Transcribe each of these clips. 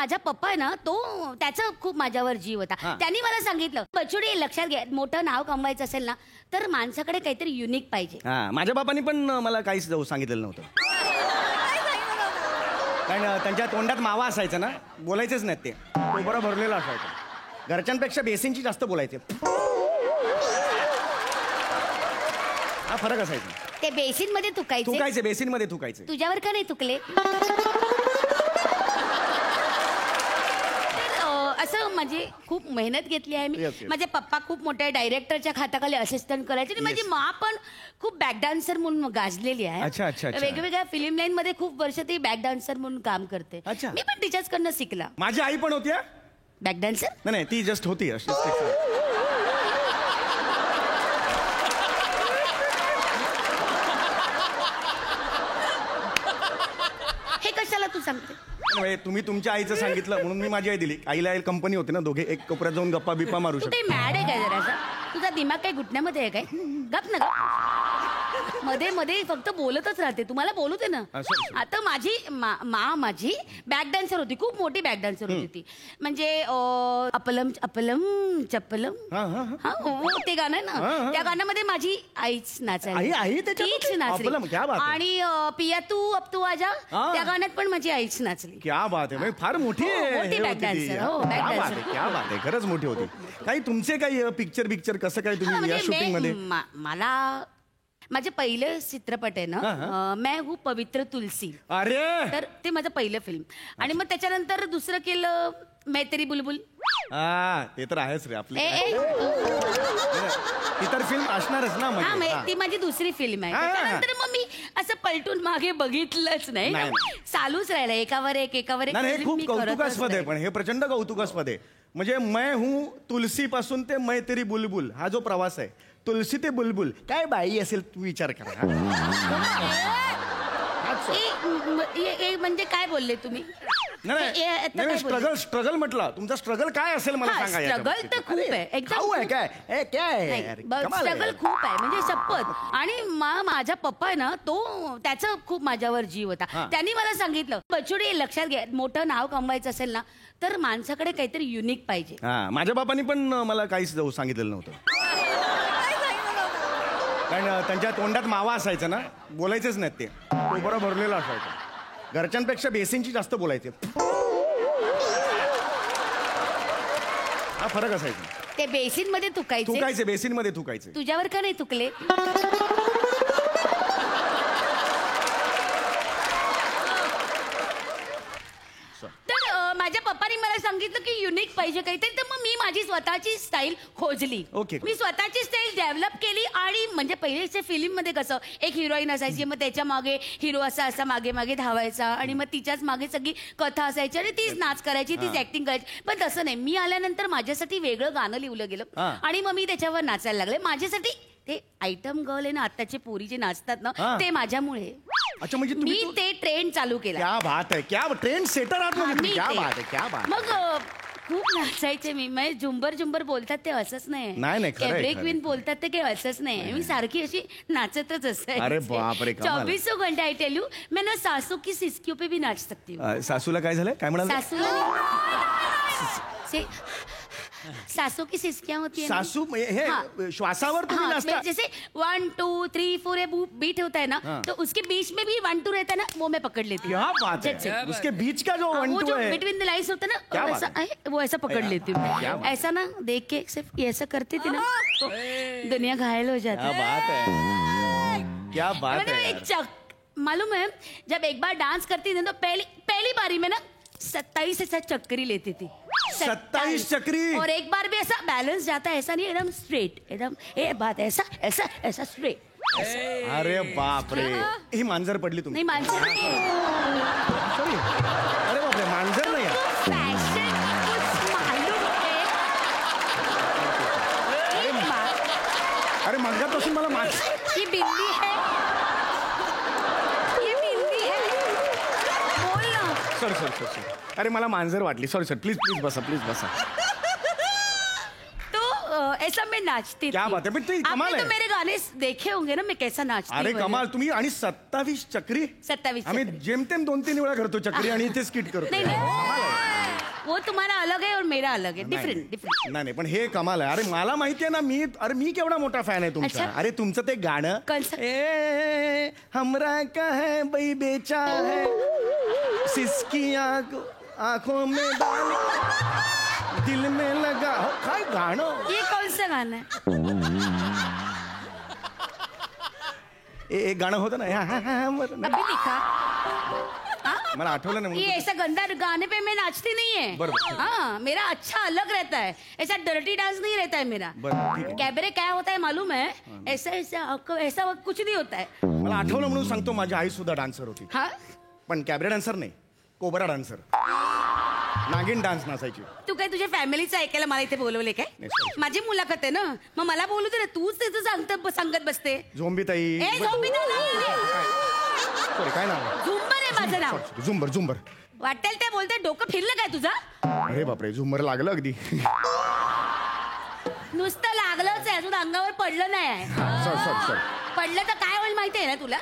माझा पप्पा आहे ना तो त्याचा खूप माझ्यावर जीव होता. त्यांनी मला सांगितलं बचुडी लक्षात घ्या मोठं नाव कमवायचं असेल ना तर माणसाकडे काहीतरी युनिक पाहिजे. माझ्या बापांनी पण मला काहीच सांगितलेलं नव्हतं. कारण त्यांच्या तोंडात मावा असायचा ना, बोलायचेच नाहीत ते, कोबरा भरलेला असायचा. घरच्यांपेक्षा बेसिनची जास्त बोलायचे. हा फरक असायचा. ते बेसिन मध्ये थुकायचे, बेसिन मध्ये थुकायचे. तुझ्यावर का नाही थुकले? असं म्हणजे खूप मेहनत घेतली आहे मी. माझे पप्पा खूप मोठ्या डायरेक्टरच्या खात्याखाली असिस्टंट करायचे आणि माझी मा पण खूप बॅक डान्सर म्हणून गाजलेली आहे. वेगवेगळ्या फिल्म लाईन मध्ये खूप वर्ष ती बॅक डान्सर म्हणून काम करते. मी पण तिच्याचकडनं शिकला. माझी आई पण होती बॅक डान्सर. नाही ती जस्ट होती. हे कशाला तू सांगते? तुम्ही तुमच्या आईचं सांगितलं म्हणून मी माझी आई दिली. आईला कंपनी होते ना, दोघे एक कोपऱ्यात जाऊन गप्पा बिप्पा मारू शकतो. ते मॅड आहे काय जरासा? तुझा दिमाग काय घुटण्यामध्ये आहे काय? गप ना मध्ये मध्ये फक्त बोलतच राहते. तुम्हाला बोलू दे ना. आता माझी माझी बॅक डान्सर होती, खूप मोठी बॅक डान्सर होती ती. म्हणजे अपलम अपलम चप्पलम ते गाणं आहे ना, त्या गाण्यामध्ये माझी आईच नाचायची. तीच नाचली. आणि पिया तू अब तू आजा त्या गाण्यात पण माझी आईच नाचली. क्या बात आहे, फार मोठी बॅक डान्सर. हो बॅक डान्सर. क्या बात आहे, खरंच मोठी होती. काही तुमचे काही पिक्चर कसं काय तुम्ही या शूटिंग मध्ये? मला माझे पहिले चित्रपट आहे ना, मैं हूँ पवित्र तुलसी. अरे तर ते माझं पहिलं फिल्म. आणि मग त्याच्यानंतर दुसरं केलं मैं तेरी बुलबुल. ते तर आहेच रे आपली. इतर फिल्म असणारच ना. ती माझी दुसरी फिल्म आहे. त्यानंतर मग मी असं पलटून मागे बघितलंच नाही. चालूच राहिलं एकावर एक एकावर एक. खूप कौतुकास्पद आहे, पण हे प्रचंड कौतुकास्पद आहे. म्हणजे मैं हूँ तुलसी पासून ते मैं तेरी बुलबुल हा जो प्रवास आहे, तुलसी ते बुलबुल, काय बाई असेल तू विचार करा. म्हणजे काय बोलले तुम्ही? स्ट्रगल म्हटलं. तुमचा स्ट्रगल काय असेल मला सांगा. स्ट्रगल तर खूप आहे. स्ट्रगल खूप आहे म्हणजे शपथ. आणि माझा पप्पा आहे ना तो त्याचा खूप माझ्यावर जीव होता. त्यांनी मला सांगितलं बचुडी लक्षात घ्या मोठं नाव कमवायचं असेल ना तर माणसाकडे काहीतरी युनिक पाहिजे. माझ्या बापांनी पण मला काहीच सांगितलेलं नव्हतं. कारण त्यांच्या तोंडात मावा असायचा ना, बोलायचेच नाहीत ते, कोबरा भरलेला असायचा. घरच्यांपेक्षा बेसिनची जास्त बोलायचे. हा फरक असायचा. ते बेसिन मध्ये थुकायचे, बेसिन मध्ये थुकायचे. तुझ्यावर का नाही थुकले? माझ्या पप्पानी मला सांगितलं की युनिक पाहिजे काहीतरी. तर मग मी माझी स्वतःची स्टाईल खोजली. मी स्वतःची स्टाईल डेव्हलप केली. आणि म्हणजे पहिलेच्या फिल्म मध्ये कसं एक हिरोईन असायची, मग त्याच्या मागे हिरो असा मागे मागे धावायचा आणि मग तिच्याच मागे सगळी कथा असायची आणि तीच नाच करायची, तीच ऍक्टिंग करायची. पण तसं नाही, मी आल्यानंतर माझ्यासाठी वेगळं गाणं लिहिलं गेलं आणि मग मी त्याच्यावर नाचायला लागले. माझ्यासाठी ते आयटम गर्ल आहे ना, आत्ताचे पोरी जे नाचतात ना, ते माझ्यामुळे. अच्छा, म्हणजे मी ते ट्रेंड चालू केला. क्या बात आहे, क्या ट्रेंड सेटर आहात म्हणजे. क्या बात आहे, क्या बात. मग खूप नाचायचे मी. झुंबर बोलतात ते असंच नाही. कॅबरे क्वीन बोलतात ते काही असंच नाही. मी सारखी अशी नाचतच असायची. अरे बापरे, 24 घंटे. आई टेल यू मैं ना सासू की सिस्कियों पे भी नाच सकती हूँ. सासूला काय झालं, काय म्हणाल? सासू की सिस्कियां होती है. सासू हे श्वासावर तुम्ही नाचता. जैसे 1 2 3 4 ये बीट होता है ना, तो उसके बीच में भी 1 2 रहता है ना, वो मैं पकड़ लेती हूँ. क्या बात है. उसके बीच का जो 1 2 है, बिटवीन द लाइन्स होता है ना, वो ऐसा पकड़ लेती हूँ. ऐसा ना देख के सिर्फ ऐसा करती थी ना, दुनिया घायल हो जाती. क्या बात है, क्या बात है. मालूम है, जब एक बार डांस करती थी तो पहली बारी में ना 27 ऐसा चक्री लेती थी. 27 चक्री. और एक बार भी ऐसा बैलेंस जाता है, ऐसा नहीं एकदम स्ट्रेट, एकदम ये बात ऐसा ऐसा ऐसा स्ट्रेट. अरे बाप रे, ही मांजर पडली तुम्ही. नहीं मांजर नहीं. सॉरी. अरे बाप रे, मांजर नाही. फॅशन कुछ मालूम है. अरे मगापासून मला ही बिंदी है. सॉरी. अरे मला मांजर वाटली. सॉरी प्लीज बसा. तो ऐसा मैं नाचती. क्या बात है. कमाल है. तो मेरे गाने देखे होंगे ना, मैं कैसा नाचती. अरे कमाल. तुम्ही आणि 27 चक्री. 27 आम्ही जेमतेम 2-3 वेळा करतो चक्री आणि इथे स्किट करतो. नाही वो तुम्हारा अलग है और मेरा अलग है, डिफरंट. नाही पण हे कमाल आहे. अरे मला माहितीये ना, मी केवढा मोठा फॅन आहे तुमचा. अच्छा? अरे तुमचं ते गाणं कोणचं? ए हमरा का है बाई बेचा है सिसकी आंखों में डाल दिल में लगा. हो, काय गाणं. ये कौन सा गाना है? एक गाणं होतं ना, अभी लिखा. मला आठवलं ना. ये ऐसा गंदा गाने पे मैं नाचती नहीं है. बरोबर. हाँ, मेरा अच्छा अलग रहता है, ऐसा डर्टी डांस नहीं रहता है मेरा. बरोबर, ठीक आहे. कैबरे क्या होता है मालूम है? ऐसा ऐसा कुछ नहीं होता है. मला आठवलं म्हणून सांगतो, माझी आई सुद्धा डान्सर होती. हाँ, पण कॅबरे डान्सर नाही, कोबरा डान्सर. नागिन डान्स नाचायची. तू काय तुझ्या फॅमिलीचं ऐकायला मला इथे बोलवले काय? नाही, sorry. माझी मुलाखत आहे ना, मग मला बोलू दे ना. तूच त्याचं सांगत बसते. झोंबीताई. ए, झोंबीताई नाही. सॉरी, काय नाव? झुंबर आहे माझं नाव. झुंबर. वाटेल ते बोलते. डोकं फिरलं काय तुझं? अरे बापरे, झुंबर लागलं अगदी. नुसतं लागलंच आहे, अजून अंगावर पडलं नाही आहे. सॉरी. पडलं तर काय होईल माहिती आहे ना तुला?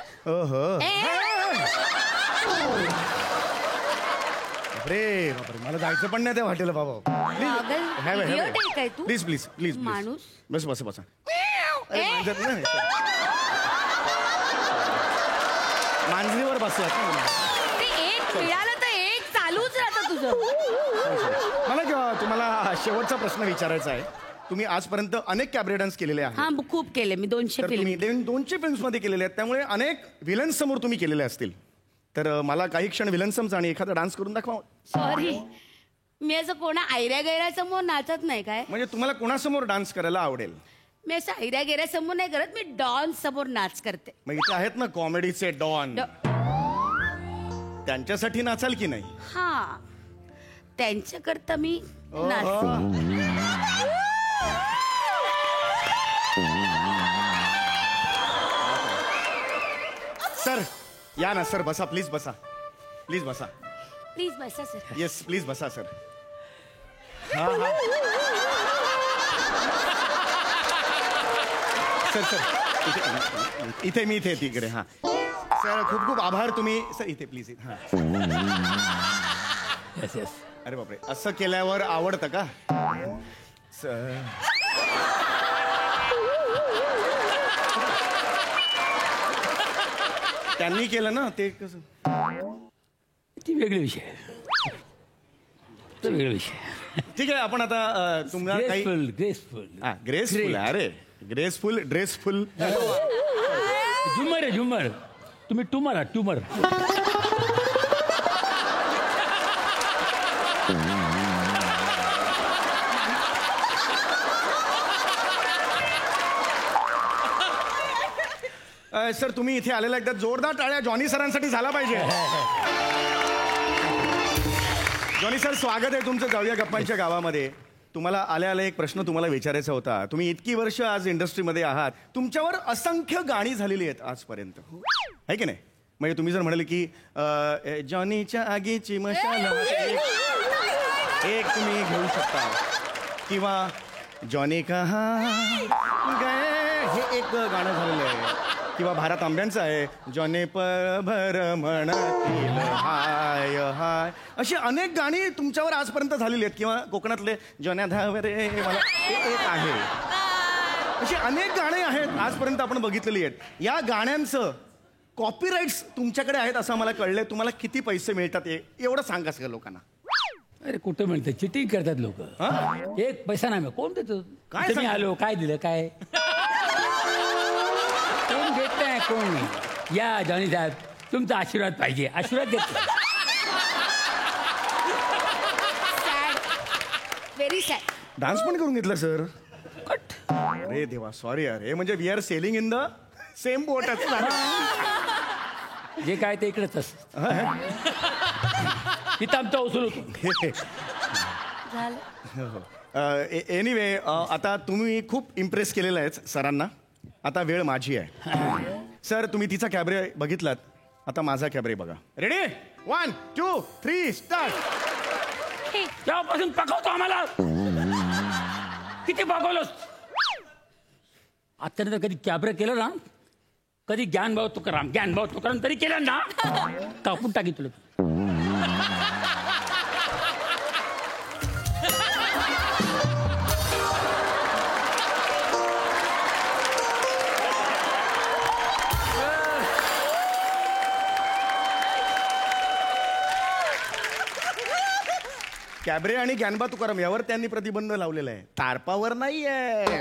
अरे बापरे, मला जायचं पण नाही त्या हॉटेल बाबा. काय तू? प्लीज माणूस. बसा. मांजरीवर बसला. ते एक मिळालं तर एक चालूच राहतं तुझं. मला तुम्हाला शेवटचा प्रश्न विचारायचा आहे. तुम्ही आजपर्यंत अनेक कॅबरे डान्स केलेले आहेत. हा, खूप केले मी. 200 फिल्म. 200 फिल्म्स मध्ये केलेले आहेत, त्यामुळे अनेक विलन्स समोर तुम्ही केलेले असतील. तर मला काही क्षण विलन्समचा आणि एखादा डान्स करून दाखवा. सॉरी, मी असं कोणा आयऱ्या गैऱ्यासमोर नाचत नाही. काय म्हणजे तुम्हाला कोणासमोर डान्स करायला आवडेल? मी असं आयऱ्या गैऱ्यासमोर नाही करत, मी डॉन समोर नाच करते. मग इथे आहेत ना कॉमेडीचे डॉन, त्यांच्यासाठी नाचाल की नाही? हा, त्यांच्याकरता मी नाच. सर या ना सर, बसा प्लीज बसा. प्लीज बसा सर. येस प्लीज बसा सर. सर इथे मी तिकडे. हा सर, खूप आभार. तुम्ही सर इथे प्लीज. हा येस. अरे बापरे, असं केल्यावर आवडतं का सर? त्यांनी केलं ना ते कसं? ती वेगळी विषय. ठीक आहे, आपण आता तुम्हाला काही ग्रेसफुल. अरे ग्रेसफुल, ड्रेसफुल. झुमर. तुम्ही ट्युमर. सर तुम्ही इथे आलेला एकदा जोरदार टाळ्या जॉनी सरांसाठी झाला पाहिजे. जॉनी सर, स्वागत आहे तुमचं जाऊया गप्पांच्या गावामध्ये. तुम्हाला आल्या एक प्रश्न तुम्हाला विचारायचा होता. तुम्ही इतकी वर्ष आज इंडस्ट्रीमध्ये आहात, तुमच्यावर असंख्य गाणी झालेली आहेत आजपर्यंत, आहे की नाही? म्हणजे तुम्ही जर म्हणाले की जॉनीच्या आगीची मशाल एक तुम्ही घेऊ शकता, किंवा जॉनी कहाँ गए हे एक गाणं झालेलं आहे, किंवा भारत आंब्यांचं आहे जॉनी भर म्हणतील हाय हाय. अशी अनेक गाणी तुमच्यावर आजपर्यंत झालेली आहेत, किंवा कोकणातले जॉन्या धावरे मला एक आहे. अशी अनेक गाणी आहेत आजपर्यंत आपण बघितलेली आहेत. या गाण्यांचं कॉपीराईट्स तुमच्याकडे आहेत असं मला कळलंय. तुम्हाला किती पैसे मिळतात एवढं सांगा सगळ्या लोकांना. अरे कुठं मिळतं, चिटिंग करतात लोक. एक पैसा नाही. कोण देतो? काय तुम्ही आलो, काय दिलं, काय कोण देत नाही? कोण? या जॉनी साहेब, तुमचा आशीर्वाद पाहिजे. आशीर्वाद देतो. Very sad. डान्स पण करून घेतला सर. अरे देवा, सॉरी अरे. म्हणजे we are sailing in the same boat. जे काय ते इकडेच असत. इथं आमचा वसूल होतो. एनिवे, आता तुम्ही खूप इम्प्रेस केलेलं आहे सरांना. आता वेळ माझी आहे. सर तुम्ही तिचा कॅबरे बघितलात, आता माझा कॅबरे बघा. रेडी? 1 2 3 स्टार्ट. तेव्हापासून पकवतो आम्हाला. किती पकवलोस? आतापर्यंत कधी कॅबरे केलं ना? कधी ज्ञानभाऊ तुकाराम तरी केलं ना? कापून टाकी तुला. कॅबरे आणि ज्ञानबा तुकाराम यावर त्यांनी प्रतिबंध लावलेला आहे, तारपावर नाहीये.